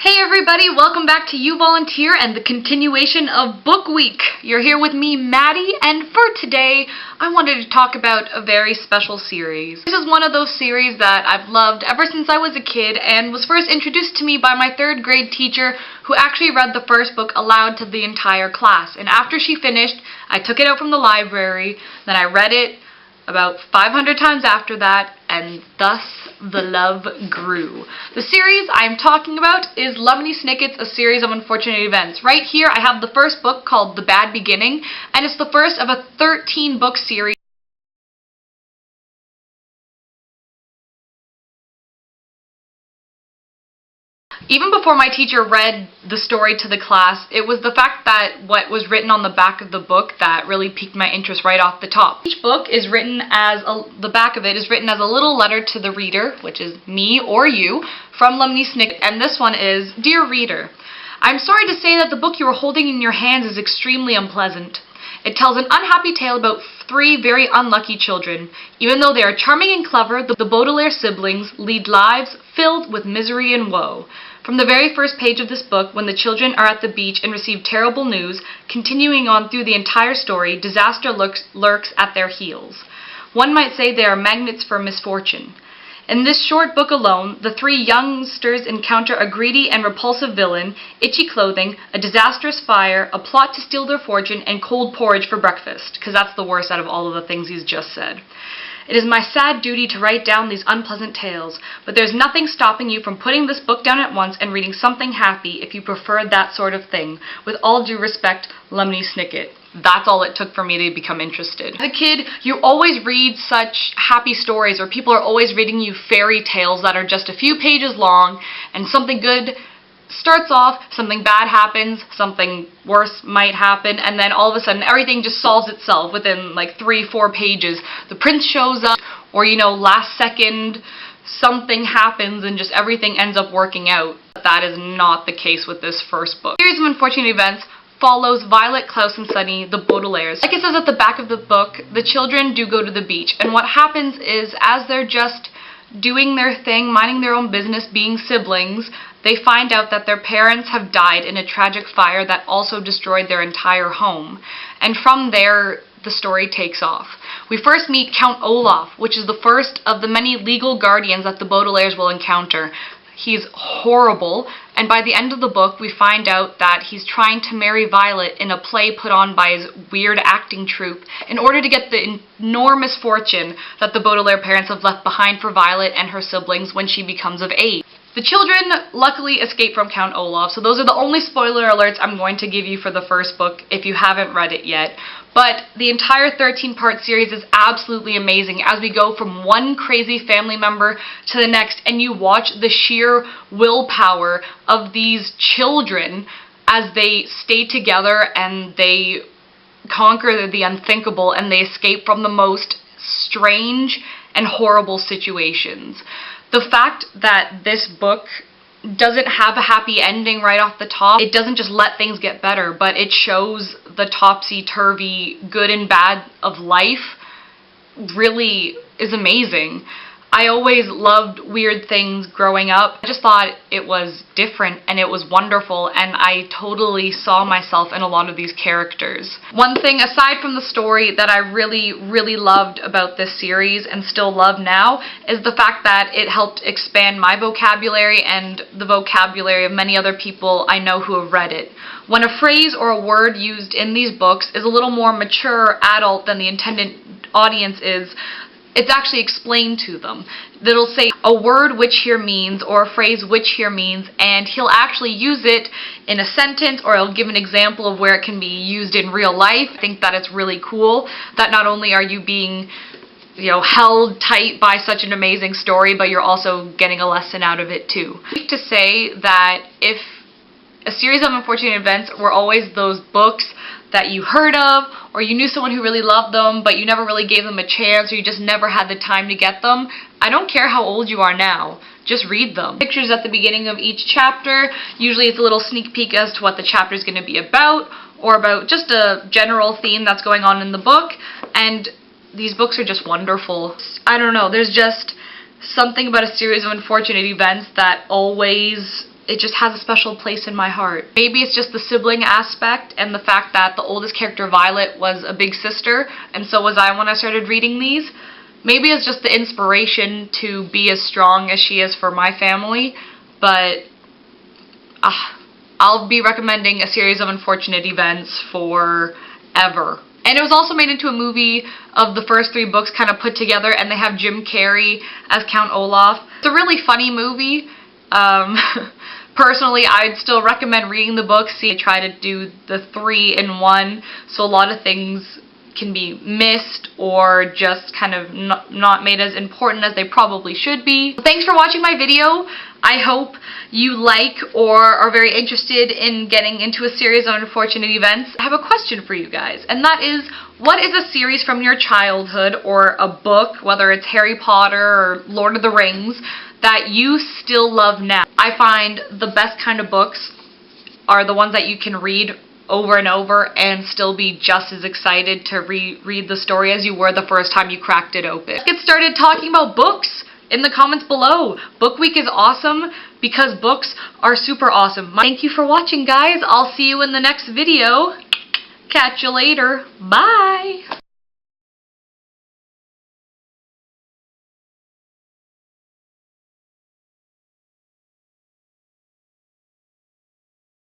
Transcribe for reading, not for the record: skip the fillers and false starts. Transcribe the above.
Hey everybody, welcome back to Youvoluntear and the continuation of Book Week. You're here with me, Maddie, and for today, I wanted to talk about a very special series. This is one of those series that I've loved ever since I was a kid and was first introduced to me by my 3rd grade teacher who actually read the first book aloud to the entire class. And after she finished, I took it out from the library, then I read it about 500 times after that, and thus the love grew. The series I'm talking about is Lemony Snicket's A Series of Unfortunate Events. Right here I have the first book called The Bad Beginning, and it's the first of a 13-book series. Even before my teacher read the story to the class, it was the fact that what was written on the back of the book that really piqued my interest right off the top. Each book is written as the back of it is written as a little letter to the reader, which is me or you, from Lemony Snicket, and this one is, Dear Reader, I'm sorry to say that the book you are holding in your hands is extremely unpleasant. It tells an unhappy tale about 3 very unlucky children. Even though they are charming and clever, the Baudelaire siblings lead lives filled with misery and woe. From the very first page of this book, when the children are at the beach and receive terrible news, continuing on through the entire story, disaster lurks at their heels. One might say they are magnets for misfortune. In this short book alone, the 3 youngsters encounter a greedy and repulsive villain, itchy clothing, a disastrous fire, a plot to steal their fortune, and cold porridge for breakfast, because that's the worst out of all of the things he's just said. It is my sad duty to write down these unpleasant tales, but there's nothing stopping you from putting this book down at once and reading something happy if you prefer that sort of thing. With all due respect, Lemony Snicket. That's all it took for me to become interested. As a kid, you always read such happy stories, or people are always reading you fairy tales that are just a few pages long, and something good starts off, something bad happens, something worse might happen, and then all of a sudden everything just solves itself within like 3-4 pages. The prince shows up, or last second something happens and just everything ends up working out. That is not the case with this first book. The Series of Unfortunate Events follows Violet, Klaus, and Sunny, the Baudelaires. Like it says at the back of the book, the children do go to the beach, and what happens is as they're just doing their thing, minding their own business, being siblings, they find out that their parents have died in a tragic fire that also destroyed their entire home. And from there, the story takes off. We first meet Count Olaf, which is the first of the many legal guardians that the Baudelaires will encounter. He's horrible, and by the end of the book, we find out that he's trying to marry Violet in a play put on by his weird acting troupe in order to get the enormous fortune that the Baudelaire parents have left behind for Violet and her siblings when she becomes of age. The children luckily escape from Count Olaf, so those are the only spoiler alerts I'm going to give you for the first book if you haven't read it yet. But the entire 13-part series is absolutely amazing as we go from one crazy family member to the next, and you watch the sheer willpower of these children as they stay together and they conquer the unthinkable and they escape from the most strange and horrible situations. The fact that this book doesn't have a happy ending right off the top, it doesn't just let things get better, but it shows the topsy-turvy good and bad of life, really is amazing. I always loved weird things growing up. I just thought it was different and it was wonderful, and I totally saw myself in a lot of these characters. One thing aside from the story that I really loved about this series and still love now is the fact that it helped expand my vocabulary and the vocabulary of many other people I know who have read it. When a phrase or a word used in these books is a little more mature or adult than the intended audience is, it's actually explained to them. It'll say a word which here means, or a phrase which here means, and he'll actually use it in a sentence, or he'll give an example of where it can be used in real life. I think that it's really cool that not only are you being held tight by such an amazing story, but you're also getting a lesson out of it too. I like to say that if A Series of Unfortunate Events were always those books that you heard of, or you knew someone who really loved them, but you never really gave them a chance, or you just never had the time to get them, I don't care how old you are now, just read them. Pictures at the beginning of each chapter, usually it's a little sneak peek as to what the chapter is going to be about, or about just a general theme that's going on in the book, and these books are just wonderful. I don't know, there's just something about A Series of Unfortunate Events that always it just has a special place in my heart. Maybe it's just the sibling aspect and the fact that the oldest character, Violet, was a big sister, and so was I when I started reading these. Maybe it's just the inspiration to be as strong as she is for my family, but I'll be recommending A Series of Unfortunate Events forever. And it was also made into a movie of the first 3 books kind of put together, and they have Jim Carrey as Count Olaf. It's a really funny movie. Personally, I'd still recommend reading the book. See, I try to do the 3 in 1, so a lot of things can be missed or just kind of not made as important as they probably should be. Thanks for watching my video. I hope you like or are very interested in getting into a series of unfortunate events. I have a question for you guys, and that is, what is a series from your childhood or a book, whether it's Harry Potter or Lord of the Rings, that you still love now? I find the best kind of books are the ones that you can read over and over and still be just as excited to reread the story as you were the first time you cracked it open. Let's get started talking about books in the comments below. Book week is awesome because books are super awesome. Thank you for watching, guys. I'll see you in the next video. Catch you later. Bye!